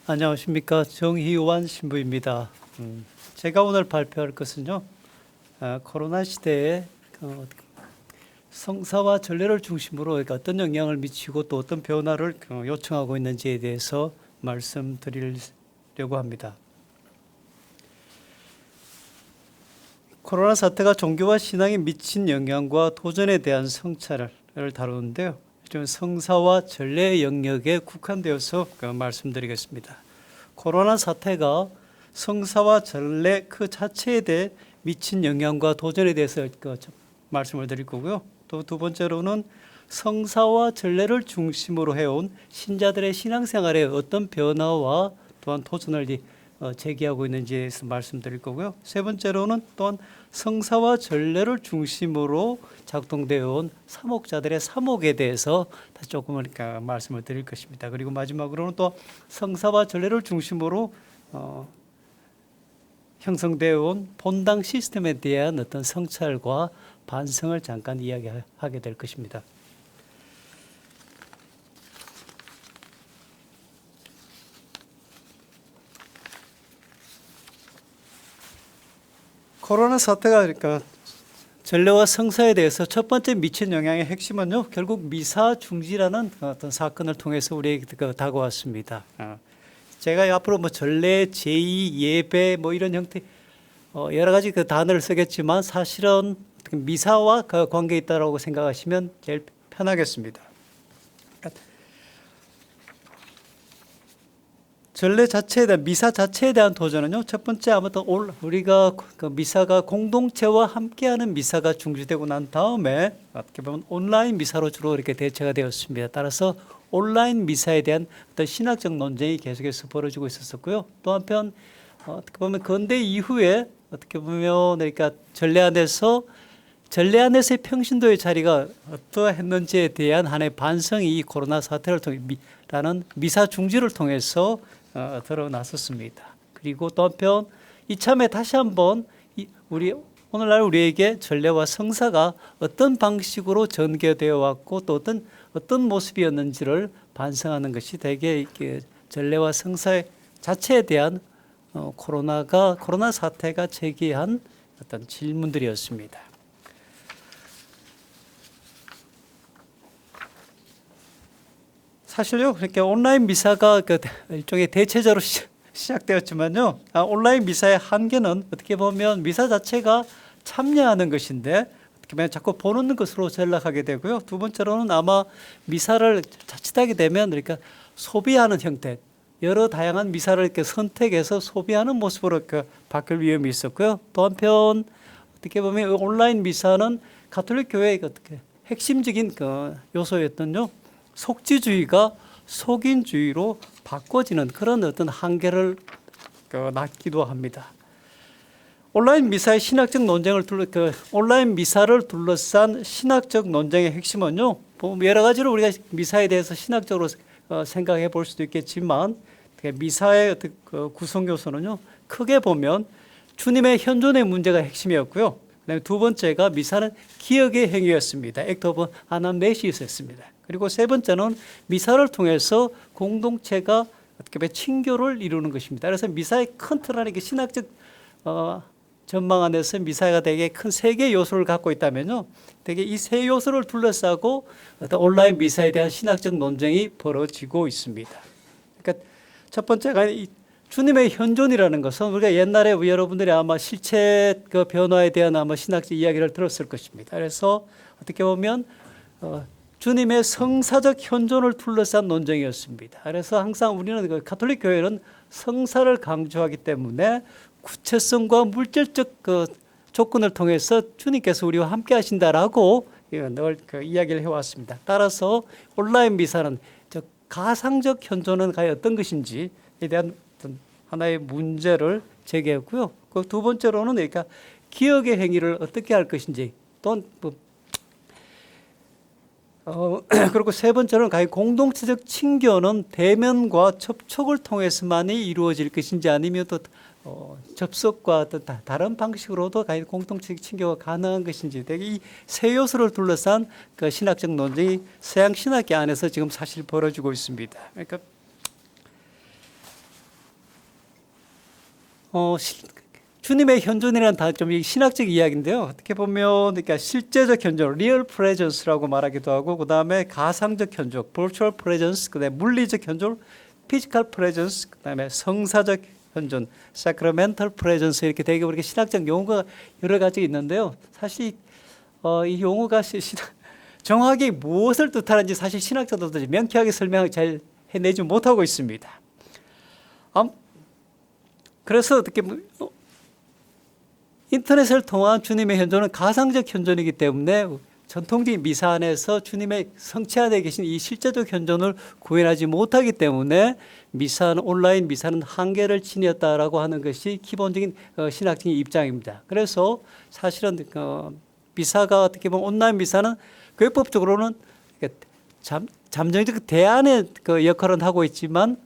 안녕하십니까. 정희완 신부입니다. 제가 오늘 발표할 것은요, 코로나 시대에 성사와 전례를 중심으로 어떤 영향을 미치고 또 어떤 변화를 요청하고 있는지에 대해서 말씀드리려고 합니다. 코로나 사태가 종교와 신앙에 미친 영향과 도전에 대한 성찰을 다루는데요. 좀 성사와 전례의 영역에 국한되어서 말씀드리겠습니다. 코로나 사태가 성사와 전례 그 자체에 대해 미친 영향과 도전에 대해서 말씀을 드릴 거고요. 또 두 번째로는 성사와 전례를 중심으로 해온 신자들의 신앙생활에 어떤 변화와 또한 도전을 제기하고 있는지에 대해서 말씀드릴 거고요. 세 번째로는 또한 성사와 전례를 중심으로 작동되어 온 사목자들의 사목에 대해서 다시 조금 말씀을 드릴 것입니다. 그리고 마지막으로는 또 성사와 전례를 중심으로 형성되어 온 본당 시스템에 대한 어떤 성찰과 반성을 잠깐 이야기하게 될 것입니다. 코로나 사태가 전례와 성사에 대해서 첫 번째 미친 영향의 핵심은요, 결국 미사 중지라는 어떤 사건을 통해서 우리에게 다가왔습니다. 제가 앞으로 전례, 제의, 예배 이런 형태 여러 가지 단어를 쓰겠지만 사실은 미사와 관계 있다라고 생각하시면 제일 편하겠습니다. 전례 자체에 대한 미사 자체에 대한 도전은요. 첫 번째 아무튼 우리가 미사가 공동체와 함께하는 미사가 중지되고 난 다음에 어떻게 보면 온라인 미사로 주로 이렇게 대체가 되었습니다. 따라서 온라인 미사에 대한 어떤 신학적 논쟁이 계속해서 벌어지고 있었고요. 또 한편 어떻게 보면 근대 이후에 어떻게 보면 전례 안에서의 평신도의 자리가 어떠했는지에 대한 하나의 반성이 이 코로나 사태를 통해 라는 미사 중지를 통해서 드러났었습니다. 그리고 또 한편 이참에 다시 한번 오늘날 우리에게 전례와 성사가 어떤 방식으로 전개되어 왔고 또 어떤 모습이었는지를 반성하는 것이 대개 전례와 성사 자체에 대한 코로나 사태가 제기한 어떤 질문들이었습니다. 사실요, 그렇게 온라인 미사가 일종의 대체제로 시작되었지만요, 온라인 미사의 한계는 어떻게 보면 미사 자체가 참여하는 것인데 어떻게 보면 자꾸 보는 것으로 전락하게 되고요. 두 번째로는 아마 미사를 자칫하게 되면 소비하는 형태, 여러 다양한 미사를 선택해서 소비하는 모습으로 바뀔 위험이 있었고요. 또 한편 어떻게 보면 온라인 미사는 가톨릭 교회의 핵심적인 요소였던요. 속지주의가 속인주의로 바꿔지는 그런 어떤 한계를 낳기도 합니다. 온라인 미사의 신학적 논쟁을 온라인 미사를 둘러싼 신학적 논쟁의 핵심은요, 여러 가지로 우리가 미사에 대해서 신학적으로 생각해 볼 수도 있겠지만 미사의 구성 요소는요, 크게 보면 주님의 현존의 문제가 핵심이었고요. 그다음에 두 번째가 미사는 기억의 행위였습니다. 액트 오브 아나메시스였습니다. 그리고 세 번째는 미사를 통해서 공동체가 어떻게 보면 친교를 이루는 것입니다. 그래서 미사의 큰 틀 안에 신학적 전망 안에서 미사가 되게 큰 세 개의 요소를 갖고 있다면요, 되게 이 세 요소를 둘러싸고 어떤 온라인 미사에 대한 신학적 논쟁이 벌어지고 있습니다. 그러니까 첫 번째가 주님의 현존이라는 것은 우리가 옛날에 여러분들이 아마 실체 변화에 대한 아마 신학적 이야기를 들었을 것입니다. 그래서 어떻게 보면 주님의 성사적 현존을 둘러싼 논쟁이었습니다. 그래서 항상 우리는 가톨릭 교회는 성사를 강조하기 때문에 구체성과 물질적 조건을 통해서 주님께서 우리와 함께 하신다라고 늘 이야기를 해왔습니다. 따라서 온라인 미사는 가상적 현존은 과연 어떤 것인지에 대한 하나의 문제를 제기했고요. 그 두 번째로는 기억의 행위를 어떻게 할 것인지 또는 그리고 세 번째로는 과연 공동체적 친교는 대면과 접촉을 통해서만이 이루어질 것인지 아니면 또 접속과 또 다른 방식으로도 과연 공동체적 친교가 가능한 것인지 되게 이 세 요소를 둘러싼 신학적 논쟁이 서양 신학계 안에서 지금 사실 벌어지고 있습니다. 그러니까 주님의 현존이라는 단어 좀 신학적 이야기인데요. 어떻게 보면 그러니까 실제적 현존, real presence라고 말하기도 하고, 그 다음에 가상적 현존, virtual presence, 그 다음에 물리적 현존, physical presence, 그 다음에 성사적 현존, sacramental presence 이렇게 되게 우리가 신학적 용어가 여러 가지 있는데요. 사실 이 용어가 정확히 무엇을 뜻하는지 사실 신학자들도 명쾌하게 설명을 잘 해내지 못하고 있습니다. 그래서 어떻게 인터넷을 통한 주님의 현존은 가상적 현존이기 때문에 전통적인 미사 안에서 주님의 성체 안에 계신 이 실제적 현존을 구현하지 못하기 때문에 온라인 미사는 한계를 지녔다라고 하는 것이 기본적인 신학적인 입장입니다. 그래서 사실은 미사가 어떻게 보면 온라인 미사는 교회법적으로는 잠정적 대안의 역할은 하고 있지만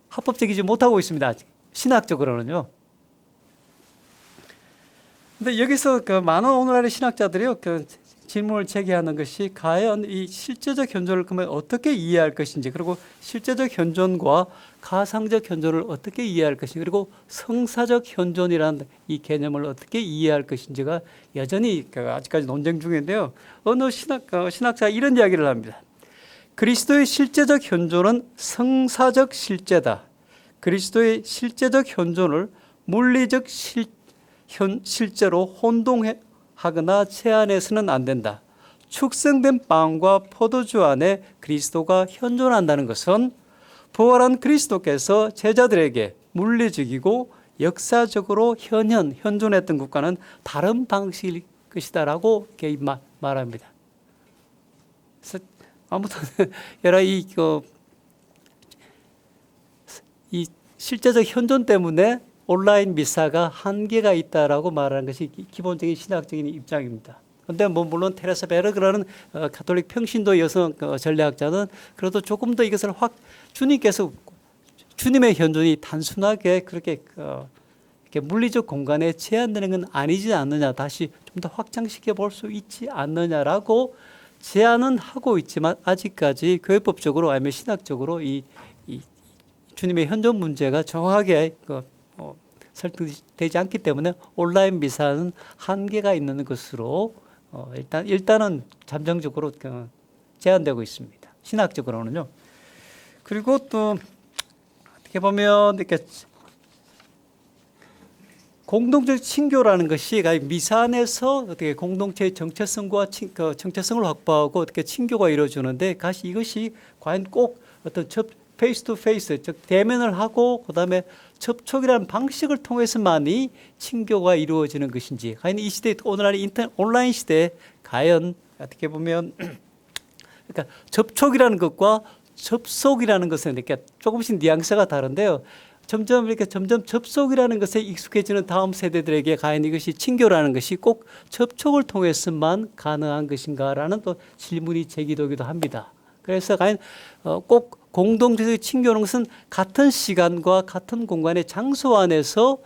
합법적이지 못하고 있습니다. 신학적으로는요. 근데 여기서 많은 오늘날의 신학자들이요, 질문을 제기하는 것이 과연 이 실제적 현존을 그러면 어떻게 이해할 것인지, 그리고 실제적 현존과 가상적 현존을 어떻게 이해할 것인지, 그리고 성사적 현존이라는 이 개념을 어떻게 이해할 것인지가 여전히 아직까지 논쟁 중인데요. 어느 신학자가 이런 이야기를 합니다. 그리스도의 실제적 현존은 성사적 실제다. 그리스도의 실제적 현존을 물리적 실제로 혼동하거나 제한해서는 안 된다. 축성된 빵과 포도주 안에 그리스도가 현존한다는 것은 부활한 그리스도께서 제자들에게 물리적이고 역사적으로 현존했던 것과는 다른 방식일 것이다라고 이렇게 말합니다. 그래서 아무튼 여러 이 실제적 현존 때문에 온라인 미사가 한계가 있다라고 말하는 것이 기본적인 신학적인 입장입니다. 그런데 물론 테레사 베르그라는 가톨릭 평신도 여성 전략자는 그래도 조금 더 이것을 주님께서 주님의 현존이 단순하게 그렇게 이렇게 물리적 공간에 제한되는 건 아니지 않느냐, 다시 좀 더 확장시켜 볼 수 있지 않느냐라고 제안은 하고 있지만 아직까지 교회법적으로 아니면 신학적으로 이 주님의 현존 문제가 정확하게 설득되지 않기 때문에 온라인 미사는 한계가 있는 것으로 일단은 잠정적으로 제한되고 있습니다. 신학적으로는요. 그리고 또 어떻게 보면 이렇게 공동적 친교라는 것이 미사 안에서 어떻게 공동체의 정체성과 정체성을 확보하고 어떻게 친교가 이루어지는데 이것이 과연 꼭 어떤 페이스 투 페이스, 즉 대면을 하고 그다음에 접촉이라는 방식을 통해서만이 친교가 이루어지는 것인지, 과연 이 시대, 오늘날 온라인 시대에 과연 어떻게 보면 그러니까 접촉이라는 것과 접속이라는 것은 이렇게 조금씩 뉘앙스가 다른데요. 점점 접속이라는 것에 익숙해지는 다음 세대들에게 과연 이것이 친교라는 것이 꼭 접촉을 통해서만 가능한 것인가라는 또 질문이 제기되기도 합니다. 그래서 과연 꼭 공동체의 친교는 것은 같은 시간과 같은 공간의 장소 안에서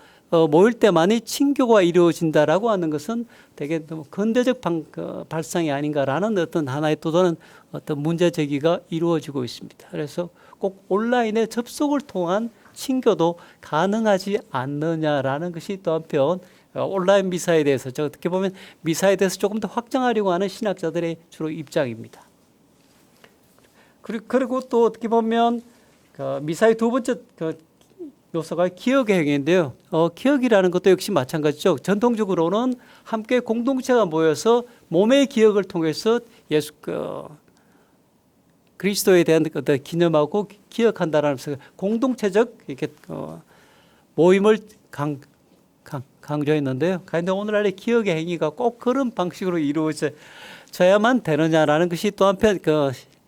모일 때만이 친교가 이루어진다라고 하는 것은 되게 너무 근대적 발상이 아닌가라는 어떤 하나의 또 다른 어떤 문제 제기가 이루어지고 있습니다. 그래서 꼭 온라인의 접속을 통한 친교도 가능하지 않느냐라는 것이 또 한편 온라인 미사에 대해서 어떻게 보면 미사에 대해서 조금 더 확장하려고 하는 신학자들의 주로 입장입니다. 그리고 또 어떻게 보면 미사의 두 번째 요소가 기억의 행위인데요. 기억이라는 것도 역시 마찬가지죠. 전통적으로는 함께 공동체가 모여서 몸의 기억을 통해서 그리스도에 대한 기념하고 기억한다라는 공동체적 이렇게 모임을 강조했는데요. 그런데 오늘날의 기억의 행위가 꼭 그런 방식으로 이루어져야만 되느냐라는 것이 또 한편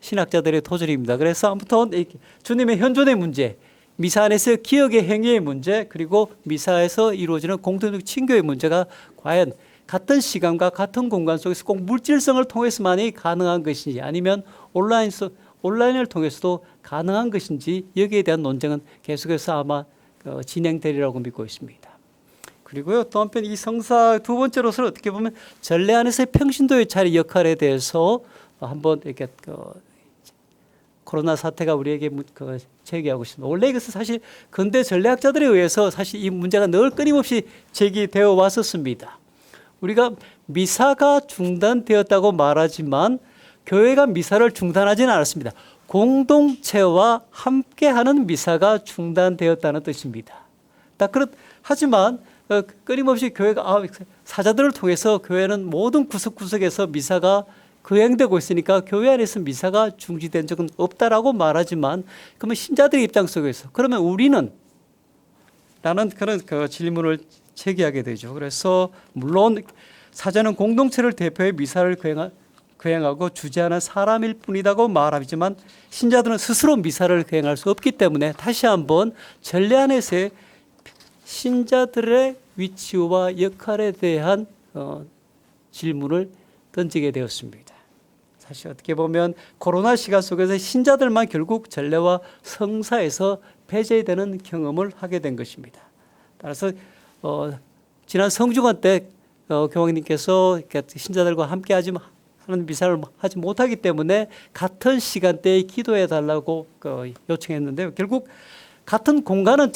신학자들의 토질입니다. 그래서 아무튼 주님의 현존의 문제, 미사 안에서 기억의 행위의 문제, 그리고 미사에서 이루어지는 공동적 친교의 문제가 과연 같은 시간과 같은 공간 속에서 꼭 물질성을 통해서만이 가능한 것인지, 아니면 온라인을 통해서도 가능한 것인지, 여기에 대한 논쟁은 계속해서 아마 진행되리라고 믿고 있습니다. 그리고요, 또 한편 이 성사 두 번째로서는 어떻게 보면 전례 안에서의 평신도의 자리 역할에 대해서 한번 이렇게 코로나 사태가 우리에게 제기하고 있습니다. 원래 이것은 사실 근대 전례학자들에 의해서 사실 이 문제가 늘 끊임없이 제기되어 왔었습니다. 우리가 미사가 중단되었다고 말하지만 교회가 미사를 중단하지는 않았습니다. 공동체와 함께하는 미사가 중단되었다는 뜻입니다. 하지만 끊임없이 교회가 사자들을 통해서 교회는 모든 구석구석에서 미사가 거행되고 있으니까 교회 안에서 미사가 중지된 적은 없다라고 말하지만 그러면 신자들의 입장 속에서 그러면 우리는 라는 그런 질문을 제기하게 되죠. 그래서 물론 사자는 공동체를 대표해 미사를 거행하고 주재하는 사람일 뿐이라고 말하지만 신자들은 스스로 미사를 거행할 수 없기 때문에 다시 한번 전례 안에서의 신자들의 위치와 역할에 대한 질문을 던지게 되었습니다. 사실 어떻게 보면 코로나 시간 속에서 신자들만 결국 전례와 성사에서 배제되는 경험을 하게 된 것입니다. 따라서 지난 성주간 때 교황님께서 신자들과 함께 하는 미사를 하지 못하기 때문에 같은 시간대에 기도해 달라고 요청했는데요. 결국 같은 공간은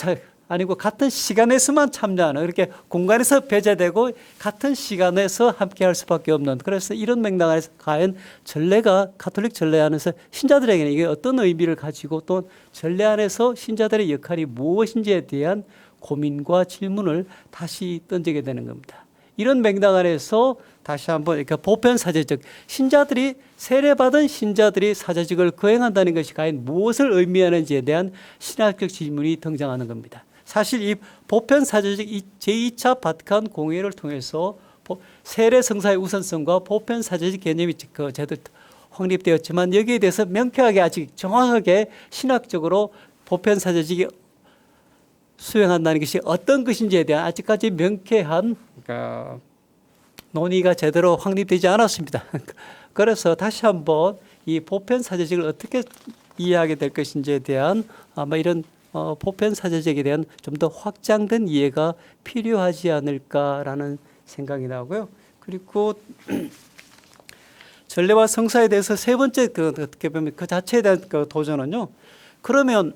아니고 같은 시간에서만 참여하는 이렇게 공간에서 배제되고 같은 시간에서 함께 할 수밖에 없는 그래서 이런 맥락 안에서 과연 전례가 가톨릭 전례 안에서 신자들에게는 이게 어떤 의미를 가지고 또 전례 안에서 신자들의 역할이 무엇인지에 대한 고민과 질문을 다시 던지게 되는 겁니다. 이런 맥락 안에서 다시 한번 보편 사제적 신자들이 세례받은 신자들이 사제직을 거행한다는 것이 과연 무엇을 의미하는지에 대한 신학적 질문이 등장하는 겁니다. 사실 이 보편 사제적 제2차 바티칸 공회를 통해서 세례 성사의 우선성과 보편 사제적 개념이 제도 확립되었지만 여기에 대해서 명쾌하게 아직 정확하게 신학적으로 보편 사제직이 수행한다는 것이 어떤 것인지에 대한 아직까지 명쾌한 논의가 제대로 확립되지 않았습니다. 그래서 다시 한번 이 보편 사제직을 어떻게 이해하게 될 것인지에 대한 아마 이런 보편 사제직에 대한 좀 더 확장된 이해가 필요하지 않을까라는 생각이 나고요. 그리고 전례와 성사에 대해서 세 번째 어떻게 보면 그 자체에 대한 도전은요. 그러면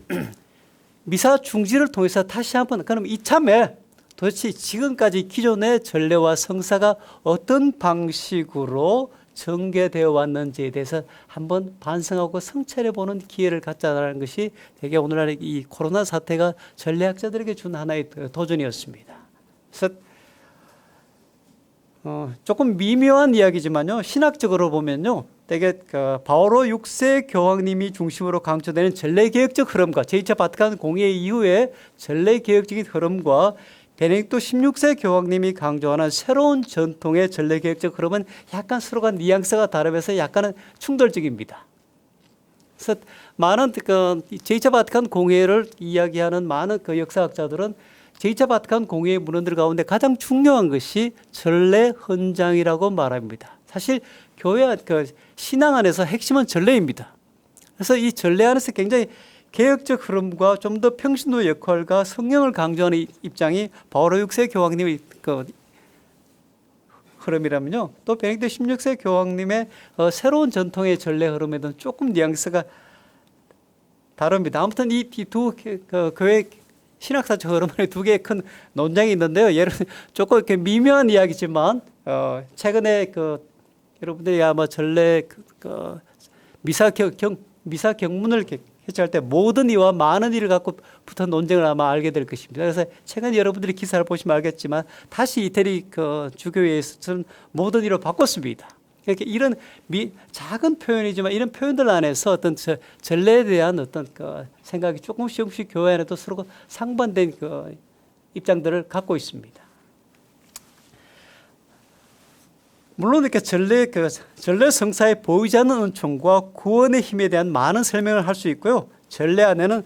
미사 중지를 통해서 다시 한번 그럼 이참에 도대체 지금까지 기존의 전례와 성사가 어떤 방식으로 전개되어 왔는지에 대해서 한번 반성하고 성찰해 보는 기회를 갖자라는 것이 되게 오늘날 이 코로나 사태가 전례학자들에게 준 하나의 도전이었습니다. 그래서 조금 미묘한 이야기지만요. 신학적으로 보면요. 되게 바오로 6세 교황님이 중심으로 강조되는 전례개혁적 흐름과 제2차 바티칸 공회 이후에 전례개혁적인 흐름과 베네딕토 16세 교황님이 강조하는 새로운 전통의 전례개혁적 흐름은 약간 서로가 뉘앙스가 다르면서 약간은 충돌적입니다. 그래서 많은 제2차 바티칸 공회를 이야기하는 많은 역사학자들은 제2차 바티칸 공회의 문헌들 가운데 가장 중요한 것이 전례 헌장이라고 말합니다. 사실 교회 신앙 안에서 핵심은 전례입니다. 그래서 이 전례 안에서 굉장히 개혁적 흐름과 좀 더 평신도 역할과 성령을 강조하는 입장이 바오로 6세 교황님의 흐름이라면요. 또 베네딕토 16세 교황님의 새로운 전통의 전례 흐름에는 조금 뉘앙스가 다릅니다. 아무튼 이 두 교회 신학사적 흐름에 두 개의 큰 논쟁이 있는데요. 예를 조금 이렇게 미묘한 이야기지만 최근에 여러분들이 아마 전례 미사 경문을 해체할 때 모든 이와 많은 이를 갖고 붙은 논쟁을 아마 알게 될 것입니다. 그래서 최근 여러분들이 기사를 보시면 알겠지만 다시 이태리 주교회에서는 모든 이로 바꿨습니다. 이렇게 이런 작은 표현이지만 이런 표현들 안에서 어떤 전례에 대한 어떤 생각이 조금씩 교회 안에도 서로 상반된 입장들을 갖고 있습니다. 물론 이렇게 전례 성사의 보이지 않는 은총과 구원의 힘에 대한 많은 설명을 할 수 있고요. 전례 안에는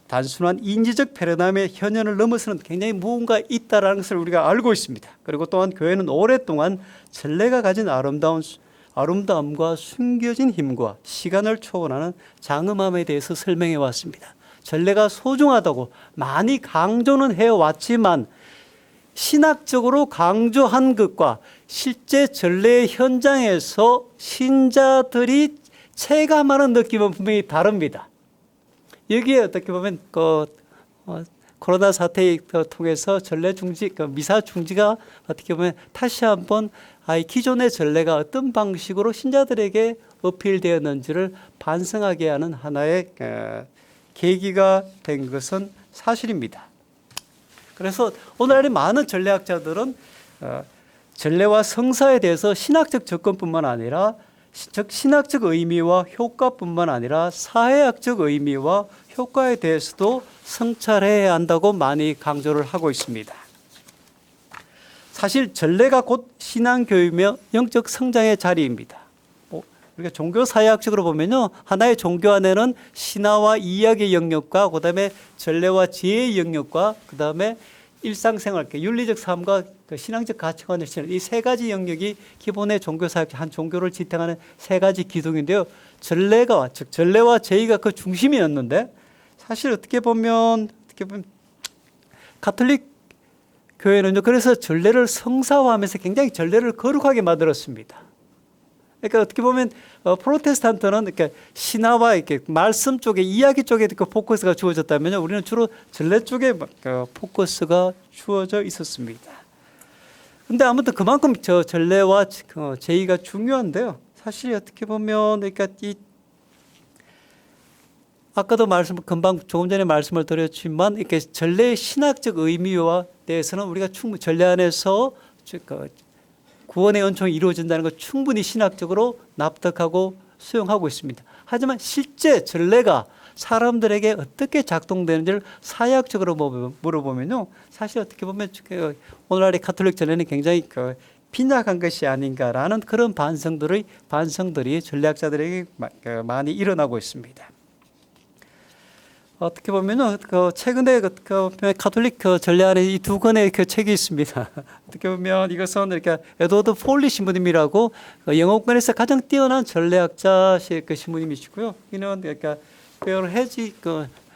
단순한 인지적 패러다임의 현현을 넘어서는 굉장히 무언가 있다라는 것을 우리가 알고 있습니다. 그리고 또한 교회는 오랫동안 전례가 가진 아름다움과 숨겨진 힘과 시간을 초월하는 장엄함에 대해서 설명해 왔습니다. 전례가 소중하다고 많이 강조는 해왔지만 신학적으로 강조한 것과 실제 전례 현장에서 신자들이 체감하는 느낌은 분명히 다릅니다. 여기에 어떻게 보면 코로나 사태를 통해서 전래 중지, 미사 중지가 어떻게 보면 다시 한번 기존의 전례가 어떤 방식으로 신자들에게 어필되었는지를 반성하게 하는 하나의 계기가 된 것은 사실입니다. 그래서 오늘날의 많은 전례학자들은 전례와 성사에 대해서 신학적 접근뿐만 아니라 즉 신학적 의미와 효과뿐만 아니라 사회학적 의미와 효과에 대해서도 성찰해야 한다고 많이 강조를 하고 있습니다. 사실 전례가 곧 신앙교육이며 영적 성장의 자리입니다. 우리가 종교사회학적으로 보면요, 하나의 종교 안에는 신화와 이야기의 영역과 그다음에 전례와 지혜의 영역과 그다음에 일상생활, 윤리적 삶과 신앙적 가치관을 실현하는 이 세 가지 영역이 기본의 종교사회학 한 종교를 지탱하는 세 가지 기둥인데요. 전례가 즉 전례와 제의가 그 중심이었는데 사실 어떻게 보면 가톨릭 교회는요, 그래서 전례를 성사화하면서 굉장히 전례를 거룩하게 만들었습니다. 그러니까 어떻게 보면 프로테스탄트는 이렇게 신화와 이렇게 말씀 쪽에 이야기 쪽에 그 포커스가 주어졌다면요, 우리는 주로 전례 쪽에 포커스가 주어져 있었습니다. 근데 아무튼 그만큼 저 전례와 제의가 중요한데요. 사실 어떻게 보면 그러니까 아까도 금방 조금 전에 말씀을 드렸지만 이렇게 전례의 신학적 의미와 대해서는 우리가 충분히 전례 안에서 구원의 은총이 이루어진다는 걸 충분히 신학적으로 납득하고 수용하고 있습니다. 하지만 실제 전례가 사람들에게 어떻게 작동되는지를 사회학적으로 물어보면요, 사실 어떻게 보면 오늘날의 가톨릭 전례는 굉장히 빈약한 것이 아닌가라는 그런 반성들이 전례학자들에게 많이 일어나고 있습니다. 어떻게 보면요, 최근에 가톨릭 전례 안에 이 두 권의 책이 있습니다. 어떻게 보면 이것은 이렇게 에드워드 폴리 신부님이라고 영어권에서 가장 뛰어난 전례학자 신부님이시고요. 이는 그러니까 페어 해지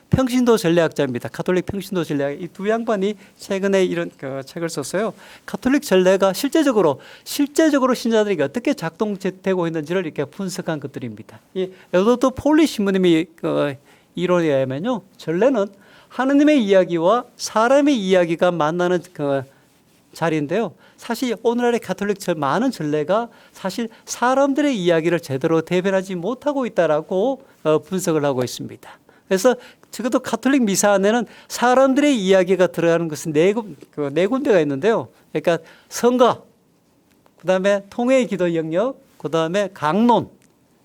평신도 전례학자입니다. 가톨릭 평신도 전례학 이 두 양반이 최근에 이런 책을 썼어요. 가톨릭 전례가 실제적으로 신자들에게 어떻게 작동되고 있는지를 이렇게 분석한 것들입니다. 이 에드워드 폴리 신부님이 이론에 의하면요, 전례는 하느님의 이야기와 사람의 이야기가 만나는 자리인데요. 사실 오늘날의 가톨릭 많은 전례가 사실 사람들의 이야기를 제대로 대변하지 못하고 있다라고 분석을 하고 있습니다. 그래서 적어도 가톨릭 미사 안에는 사람들의 이야기가 들어가는 것은 네 군데가 있는데요. 그러니까 성가, 그다음에 통회의 기도 영역, 그다음에 강론,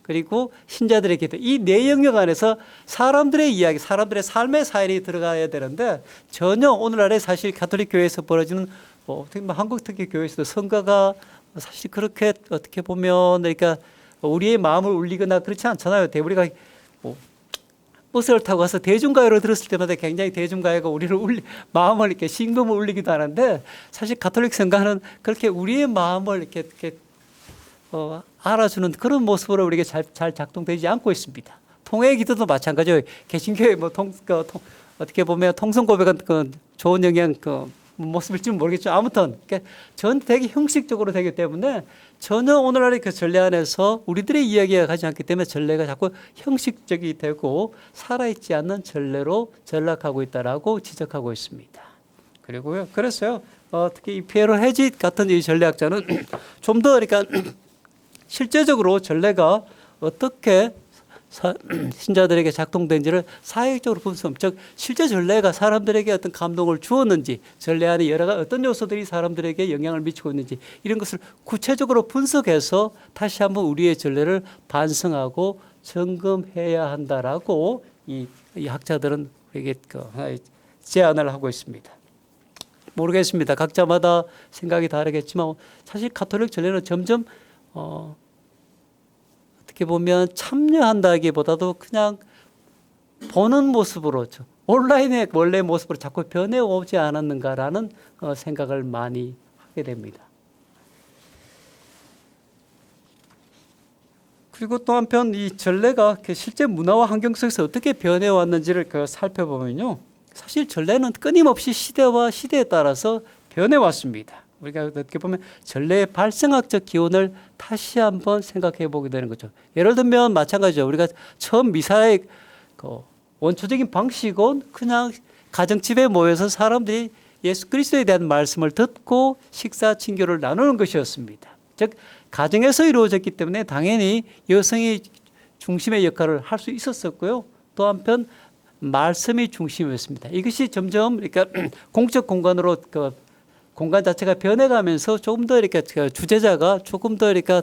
그리고 신자들의 기도, 이 네 영역 안에서 사람들의 이야기, 사람들의 삶의 사연이 들어가야 되는데 전혀 오늘날에 사실 가톨릭 교회에서 벌어지는 한국 특히 교회에서도 성가가 사실 그렇게 어떻게 보면 그러니까 우리의 마음을 울리거나 그렇지 않잖아요. 우리가 버스를 타고 가서 대중가요를 들었을 때마다 굉장히 대중가요가 우리를 마음을 이렇게 심금을 울리기도 하는데 사실 가톨릭 성가는 그렇게 우리의 마음을 이렇게 알아주는 그런 모습으로 우리에게 잘 작동되지 않고 있습니다. 통회 기도도 마찬가지예요. 개신교회 어떻게 보면 통성 고백은 좋은 영향 모습일지 모르겠죠. 아무튼 전 되게 형식적으로 되기 때문에 전혀 오늘날의 전례 안에서 우리들의 이야기가 가지 않기 때문에 전례가 자꾸 형식적이 되고 살아있지 않는 전례로 전락하고 있다라고 지적하고 있습니다. 그리고요, 그래서요, 특히 이 피에로 해지 같은 이 전례학자는 좀 더 그러니까 실제적으로 전례가 어떻게 신자들에게 작동된지를 사회적으로 분석, 즉 실제 전례가 사람들에게 어떤 감동을 주었는지, 전례 안에 어떤 요소들이 사람들에게 영향을 미치고 있는지 이런 것을 구체적으로 분석해서 다시 한번 우리의 전례를 반성하고 점검해야 한다라고 이 학자들은 우리에게 제안을 하고 있습니다. 모르겠습니다. 각자마다 생각이 다르겠지만 사실 가톨릭 전례는 점점 어떻게 보면 참여한다기보다도 그냥 보는 모습으로 온라인의 원래 모습으로 자꾸 변해오지 않았는가라는 생각을 많이 하게 됩니다. 그리고 또 한편 이 전례가 실제 문화와 환경 속에서 어떻게 변해왔는지를 살펴보면요, 사실 전례는 끊임없이 시대와 시대에 따라서 변해왔습니다. 우리가 어떻게 보면 전례의 발생학적 기원을 다시 한번 생각해 보게 되는 거죠. 예를 들면 마찬가지죠. 우리가 처음 미사의 그 원초적인 방식은 그냥 가정집에 모여서 사람들이 예수 그리스도에 대한 말씀을 듣고 식사 친교를 나누는 것이었습니다. 즉 가정에서 이루어졌기 때문에 당연히 여성이 중심의 역할을 할 수 있었었고요. 또 한편 말씀이 중심이었습니다. 이것이 점점 그러니까 공적 공간으로 그 공간 자체가 변해가면서 조금 더 이렇게 주제자가 조금 더 이렇게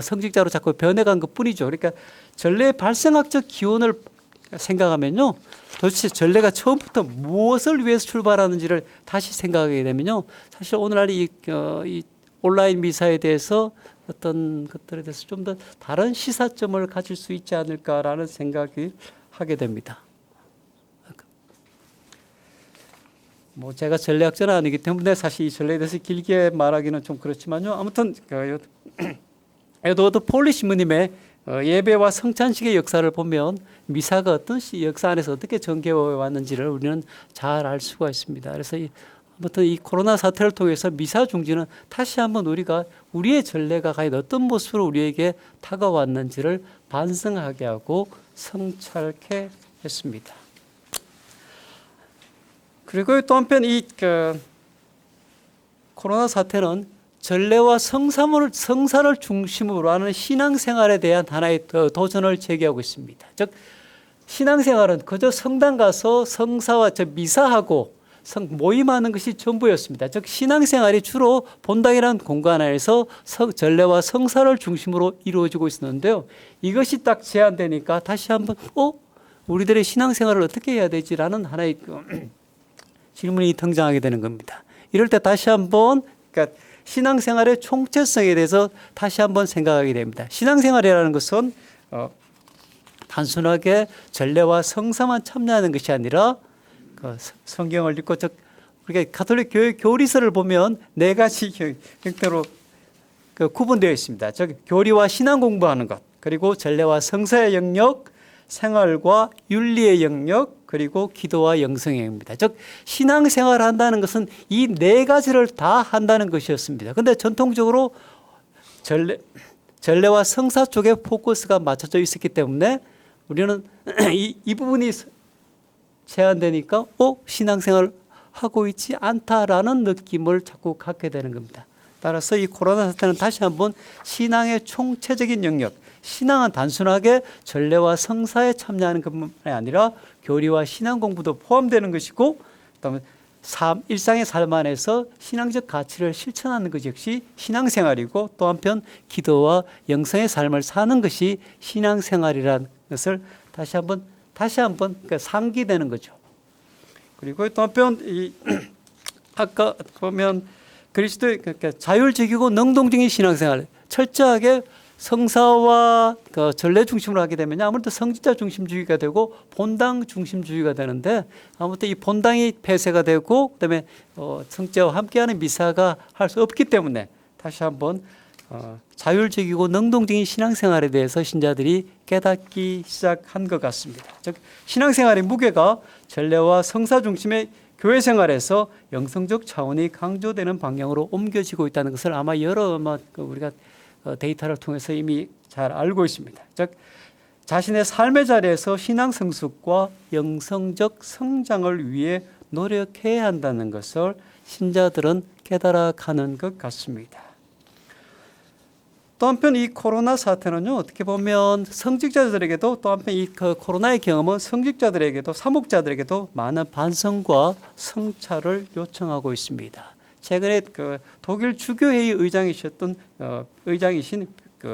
성직자로 자꾸 변해간 것뿐이죠. 그러니까 전례의 발생학적 기원을 생각하면요, 도대체 전례가 처음부터 무엇을 위해서 출발하는지를 다시 생각하게 되면요, 사실 오늘날 이 온라인 미사에 대해서 어떤 것들에 대해서 좀 더 다른 시사점을 가질 수 있지 않을까라는 생각이 하게 됩니다. 뭐 제가 전례학자는 아니기 때문에 사실 이 전례에 대해서 길게 말하기는 좀 그렇지만요. 아무튼 에드워드 폴리 신부님의 예배와 성찬식의 역사를 보면 미사가 어떤 역사 안에서 어떻게 전개해 왔는지를 우리는 잘 알 수가 있습니다. 그래서 아무튼 이 코로나 사태를 통해서 미사 중지는 다시 한번 우리가 우리의 전례가 과연 어떤 모습으로 우리에게 다가왔는지를 반성하게 하고 성찰케 했습니다. 그리고 또 한편 이 코로나 사태는 전례와 성사를 중심으로 하는 신앙생활에 대한 하나의 도전을 제기하고 있습니다. 즉 신앙생활은 그저 성당 가서 성사와 미사하고 모임하는 것이 전부였습니다. 즉 신앙생활이 주로 본당이라는 공간 안에서 전례와 성사를 중심으로 이루어지고 있었는데요. 이것이 딱 제한되니까 다시 한번 우리들의 신앙생활을 어떻게 해야 되지라는 하나의 질문이 등장하게 되는 겁니다. 이럴 때 다시 한번 그러니까 신앙생활의 총체성에 대해서 다시 한번 생각하게 됩니다. 신앙생활이라는 것은 단순하게 전례와 성사만 참여하는 것이 아니라 성경을 읽고 우리가 가톨릭 교회 교리서를 보면 네 가지 형태로 구분되어 있습니다. 즉 교리와 신앙 공부하는 것, 그리고 전례와 성사의 영역, 생활과 윤리의 영역, 그리고 기도와 영성의 영역입니다. 즉 신앙생활을 한다는 것은 이 네 가지를 다 한다는 것이었습니다. 그런데 전통적으로 전례와 성사 쪽에 포커스가 맞춰져 있었기 때문에 우리는 이 부분이 제한되니까 신앙생활을 하고 있지 않다라는 느낌을 자꾸 갖게 되는 겁니다. 따라서 이 코로나 사태는 다시 한번 신앙의 총체적인 영역, 신앙은 단순하게 전례와 성사에 참여하는 것만이 아니라 교리와 신앙 공부도 포함되는 것이고, 그다음에 일상의 삶 안에서 신앙적 가치를 실천하는 것 역시 신앙생활이고, 또 한편 기도와 영성의 삶을 사는 것이 신앙생활이라는 것을 다시 한번 그러니까 상기되는 거죠. 그리고 또 한편 아까 보면 그리스도의 그러니까 자율적이고 능동적인 신앙생활, 철저하게 성사와 전례 중심으로 하게 되면 아무래도 성직자 중심주의가 되고 본당 중심주의가 되는데, 아무튼 이 본당이 폐쇄가 되고 그다음에 성제와 함께하는 미사가 할 수 없기 때문에 다시 한번 자율적이고 능동적인 신앙생활에 대해서 신자들이 깨닫기 시작한 것 같습니다. 즉 신앙생활의 무게가 전례와 성사 중심의 교회 생활에서 영성적 차원이 강조되는 방향으로 옮겨지고 있다는 것을 아마 여러 우리가 데이터를 통해서 이미 잘 알고 있습니다. 즉 자신의 삶의 자리에서 신앙 성숙과 영성적 성장을 위해 노력해야 한다는 것을 신자들은 깨달아가는 것 같습니다. 또 한편 이 코로나 사태는요, 어떻게 보면 성직자들에게도, 또 한편 이 코로나의 경험은 성직자들에게도 사목자들에게도 많은 반성과 성찰을 요청하고 있습니다. 최근에 독일 주교회의 의장이신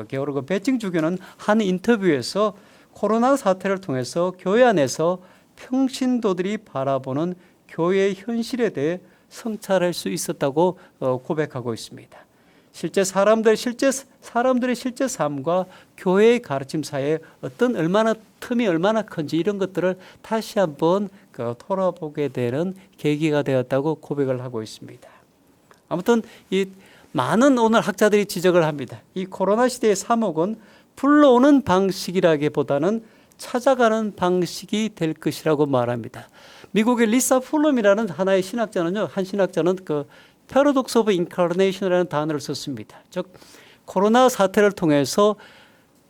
게오르그 베칭 주교는 한 인터뷰에서 코로나 사태를 통해서 교회 안에서 평신도들이 바라보는 교회의 현실에 대해 성찰할 수 있었다고 고백하고 있습니다. 실제 사람들의 실제 삶과 교회의 가르침 사이에 틈이 얼마나 큰지 이런 것들을 다시 한번 돌아보게 되는 계기가 되었다고 고백을 하고 있습니다. 아무튼 이 많은 오늘 학자들이 지적을 합니다. 이 코로나 시대의 사목은 불러오는 방식이라기보다는 찾아가는 방식이 될 것이라고 말합니다. 미국의 리사 풀럼이라는 하나의 신학자는요, 한 신학자는 paradox of incarnation이라는 단어를 썼습니다. 즉 코로나 사태를 통해서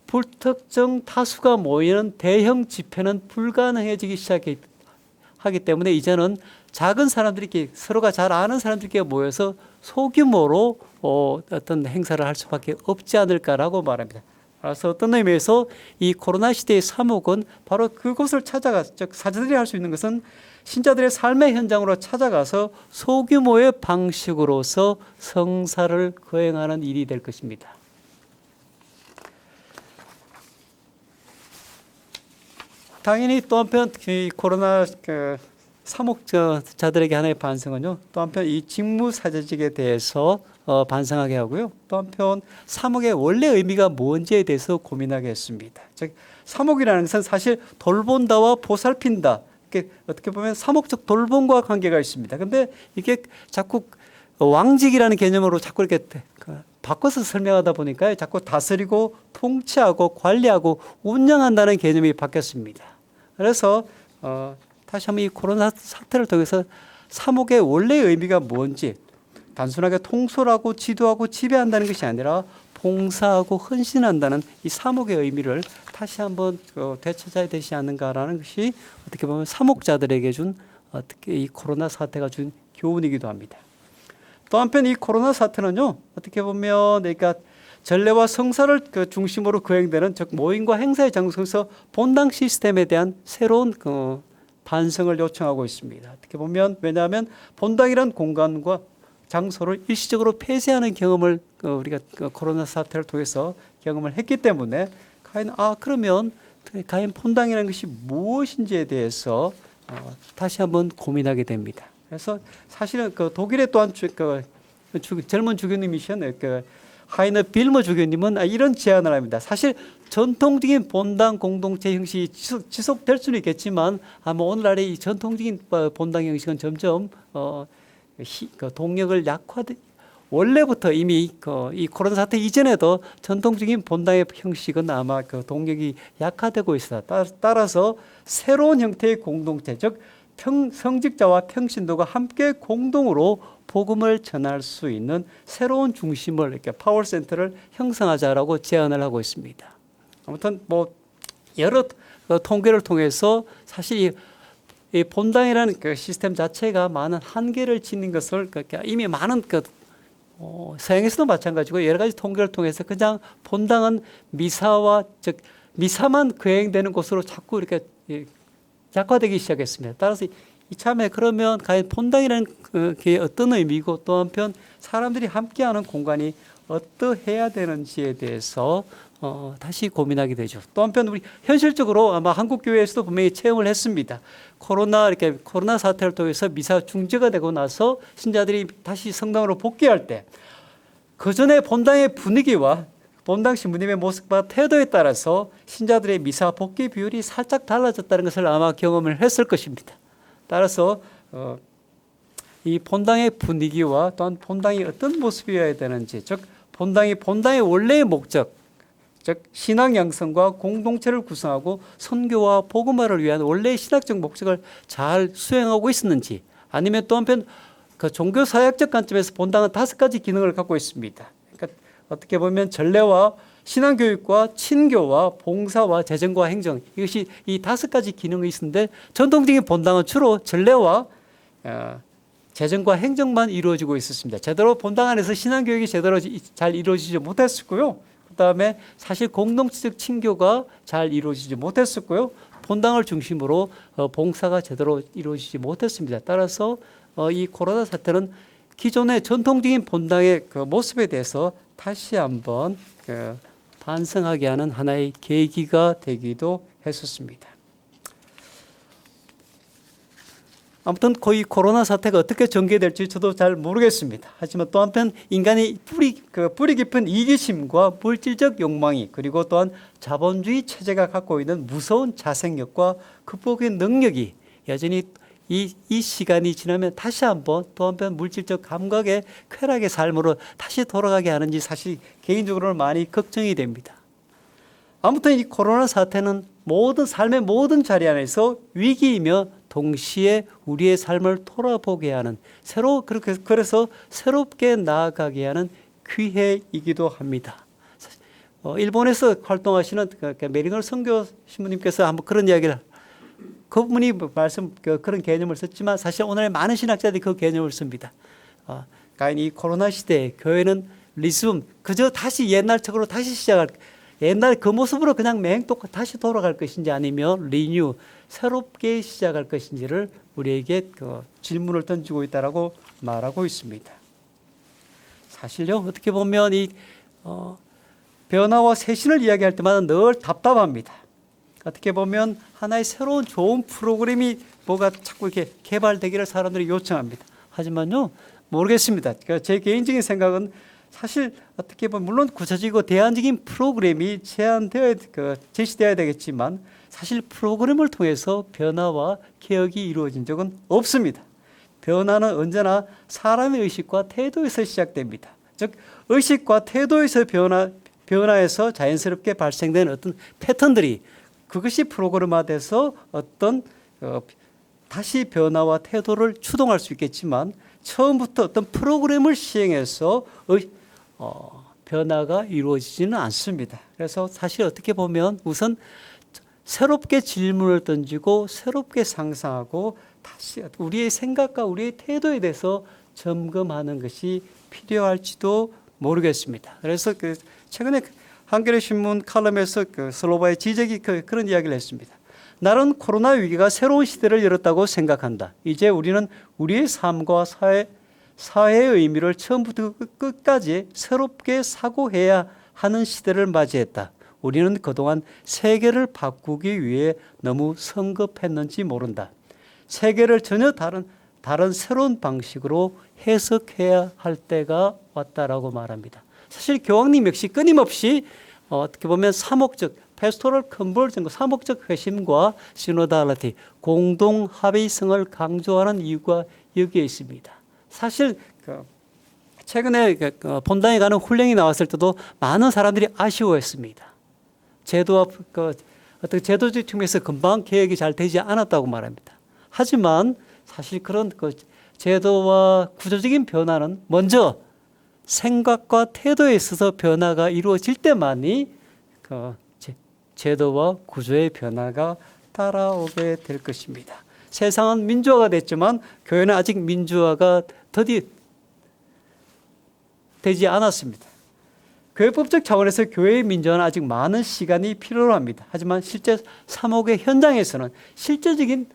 불특정 다수가 모이는 대형 집회는 불가능해지기 시작하기 때문에 이제는 작은 사람들이 서로가 잘 아는 사람들끼리 모여서 소규모로 어떤 행사를 할 수밖에 없지 않을까라고 말합니다. 그래서 어떤 의미에서 이 코로나 시대의 사목은 바로 그곳을 찾아가, 즉 사제들이 할 수 있는 것은 신자들의 삶의 현장으로 찾아가서 소규모의 방식으로서 성사를 거행하는 일이 될 것입니다. 당연히 또 한편 이 코로나 사목자들에게 하나의 반성은요. 또 한편 이 직무사제직에 대해서 반성하게 하고요. 또 한편 사목의 원래 의미가 뭔지에 대해서 고민하게 했습니다. 즉 사목이라는 것은 사실 돌본다와 보살핀다. 어떻게 보면 사목적 돌봄과 관계가 있습니다. 근데 이게 자꾸 왕직이라는 개념으로 자꾸 이렇게 바꿔서 설명하다 보니까 자꾸 다스리고 통치하고 관리하고 운영한다는 개념이 바뀌었습니다. 그래서 다시 한번 이 코로나 사태를 통해서 사목의 원래의 의미가 뭔지 단순하게 통솔하고 지도하고 지배한다는 것이 아니라 봉사하고 헌신한다는 이 사목의 의미를 다시 한번 되찾아야 되지 않는가라는 것이 어떻게 보면 사목자들에게 준 어떻게 이 코로나 사태가 준 교훈이기도 합니다. 또 한편 이 코로나 사태는요, 어떻게 보면 그러니까 전례와 성사를 중심으로 거행되는 즉 모임과 행사의 장소에서 본당 시스템에 대한 새로운 반성을 요청하고 있습니다. 어떻게 보면 왜냐하면 본당이란 공간과 장소를 일시적으로 폐쇄하는 경험을 우리가 코로나 사태를 통해서 경험을 했기 때문에 그러면 본당이라는 것이 무엇인지에 대해서 다시 한번 고민하게 됩니다. 그래서 사실은 독일의 또한 젊은 주교님이신 하이너 빌머 주교님은 이런 제안을 합니다. 사실 전통적인 본당 공동체 형식이 지속될 수는 있겠지만 아마 오늘날의 이 전통적인 본당 형식은 점점 동력을 원래부터 이미 이 코로나 사태 이전에도 전통적인 본당의 형식은 아마 동력이 약화되고 있어요. 따라서 새로운 형태의 공동체, 즉 성직자와 평신도가 함께 공동으로 복음을 전할 수 있는 새로운 중심을 이렇게 파워센터를 형성하자라고 제안을 하고 있습니다. 아무튼 여러 통계를 통해서 사실 이 본당이라는 시스템 자체가 많은 한계를 지닌 것을 이미 많은 서양에서도 마찬가지고 여러 가지 통계를 통해서 그냥 본당은 미사만 거행되는 곳으로 자꾸 이렇게 약화되기 시작했습니다. 따라서 이참에 그러면 과연 본당이라는 게 어떤 의미고 또 한편 사람들이 함께하는 공간이 어떠해야 되는지에 대해서 다시 고민하게 되죠. 또 한편 우리 현실적으로 아마 한국 교회에서도 분명히 체험을 했습니다. 코로나 사태를 통해서 미사 중지가 되고 나서 신자들이 다시 성당으로 복귀할 때 그 전에 본당의 분위기와 본당 신부님의 모습과 태도에 따라서 신자들의 미사 복귀 비율이 살짝 달라졌다는 것을 아마 경험을 했을 것입니다. 따라서 이 본당의 분위기와 또한 본당이 어떤 모습이어야 되는지, 즉 본당의 원래의 목적, 즉 신앙 양성과 공동체를 구성하고 선교와 복음화를 위한 원래의 신학적 목적을 잘 수행하고 있었는지, 아니면 또 한편 종교 사역적 관점에서 본당은 5가지 기능을 갖고 있습니다. 그러니까 어떻게 보면 전례와 신앙교육과 친교와 봉사와 재정과 행정, 이것이 이 5가지 기능이 있는데 전통적인 본당은 주로 전례와 재정과 행정만 이루어지고 있었습니다. 제대로 본당 안에서 신앙교육이 제대로 잘 이루어지지 못했었고요. 그다음에 사실 공동체적 친교가 잘 이루어지지 못했었고요. 본당을 중심으로 봉사가 제대로 이루어지지 못했습니다. 따라서 이 코로나 사태는 기존의 전통적인 본당의 모습에 대해서 다시 한번 반성하게 하는 하나의 계기가 되기도 했었습니다. 아무튼 거의 코로나 사태가 어떻게 전개될지 저도 잘 모르겠습니다. 하지만 또 한편 인간의 뿌리 깊은 이기심과 물질적 욕망이 그리고 또한 자본주의 체제가 갖고 있는 무서운 자생력과 극복의 능력이 여전히 이 시간이 지나면 다시 한번 또 한편 물질적 감각의 쾌락의 삶으로 다시 돌아가게 하는지 사실 개인적으로는 많이 걱정이 됩니다. 아무튼 이 코로나 사태는 삶의 모든 자리 안에서 위기이며 동시에 우리의 삶을 돌아보게 하는 그래서 새롭게 나아가게 하는 기회이기도 합니다. 일본에서 활동하시는 메리노 선교 신부님께서 한번 그런 이야기를 그분이 그런 개념을 썼지만 사실 오늘 많은 신학자들이 그 개념을 씁니다. 그러니까 이 코로나 시대에 교회는 그저 다시 옛날처럼 다시 옛날 그 모습으로 그냥 맹독 다시 돌아갈 것인지 아니면 새롭게 시작할 것인지를 우리에게 질문을 던지고 있다라고 말하고 있습니다. 사실요, 어떻게 보면 이 변화와 쇄신을 이야기할 때마다 늘 답답합니다. 어떻게 보면 하나의 새로운 좋은 프로그램이 뭐가 자꾸 이렇게 개발되기를 사람들이 요청합니다. 하지만요, 모르겠습니다. 제 개인적인 생각은 사실 어떻게 보면 물론 구체적이고 대안적인 프로그램이 제시되어야 되겠지만 사실 프로그램을 통해서 변화와 개혁이 이루어진 적은 없습니다. 변화는 언제나 사람의 의식과 태도에서 시작됩니다. 즉 의식과 태도에서 변화해서 자연스럽게 발생된 어떤 패턴들이 그것이 프로그램화돼서 어떤 다시 변화와 태도를 추동할 수 있겠지만 처음부터 어떤 프로그램을 시행해서 변화가 이루어지지는 않습니다. 그래서 사실 어떻게 보면 우선 새롭게 질문을 던지고 새롭게 상상하고 다시 우리의 생각과 우리의 태도에 대해서 점검하는 것이 필요할지도 모르겠습니다. 그래서 최근에 한겨레 신문 칼럼에서 슬로바의 지적이 그런 이야기를 했습니다. 나는 코로나 위기가 새로운 시대를 열었다고 생각한다. 이제 우리는 우리의 삶과 사회의 의미를 처음부터 끝까지 새롭게 사고해야 하는 시대를 맞이했다. 우리는 그동안 세계를 바꾸기 위해 너무 성급했는지 모른다. 세계를 전혀 다른 새로운 방식으로 해석해야 할 때가 왔다라고 말합니다. 사실 교황님 역시 끊임없이 어떻게 보면 사목적 패스토럴 컨버전, 사목적 회심과 시노달리티, 공동 합의성을 강조하는 이유가 여기에 있습니다. 사실 최근에 본당에 가는 훈령이 나왔을 때도 많은 사람들이 아쉬워했습니다. 제도와 어떤 제도적 측면에서 금방 개혁이 잘 되지 않았다고 말합니다. 하지만 사실 그런 제도와 구조적인 변화는 먼저 생각과 태도에 있어서 변화가 이루어질 때만이 제도와 구조의 변화가 따라오게 될 것입니다. 세상은 민주화가 됐지만 교회는 아직 민주화가 되지 않았습니다. 교회법적 차원에서 교회의 민주화는 아직 많은 시간이 필요로 합니다. 하지만 실제 사목의 현장에서는 실제적인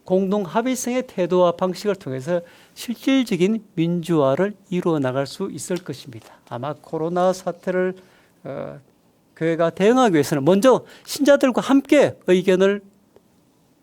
공동 합의성의 태도와 방식을 통해서 실질적인 민주화를 이루어 나갈 수 있을 것입니다. 아마 코로나 사태를 교회가 대응하기 위해서는 먼저 신자들과 함께 의견을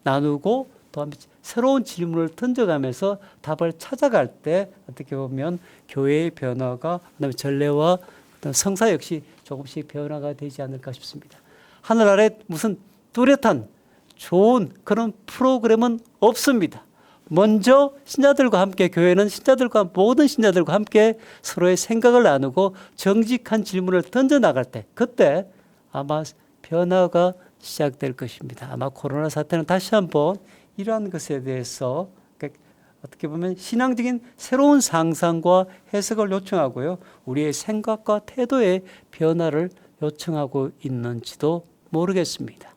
나누고 또 새로운 질문을 던져가면서 답을 찾아갈 때 어떻게 보면 교회의 변화가 그다음에 전례와 어떤 성사 역시 조금씩 변화가 되지 않을까 싶습니다. 하늘 아래 무슨 뚜렷한 좋은 그런 프로그램은 없습니다. 먼저 신자들과 함께 교회는 모든 신자들과 함께 서로의 생각을 나누고 정직한 질문을 던져나갈 때 그때 아마 변화가 시작될 것입니다. 아마 코로나 사태는 다시 한번 이러한 것에 대해서 어떻게 보면 신앙적인 새로운 상상과 해석을 요청하고요. 우리의 생각과 태도의 변화를 요청하고 있는지도 모르겠습니다.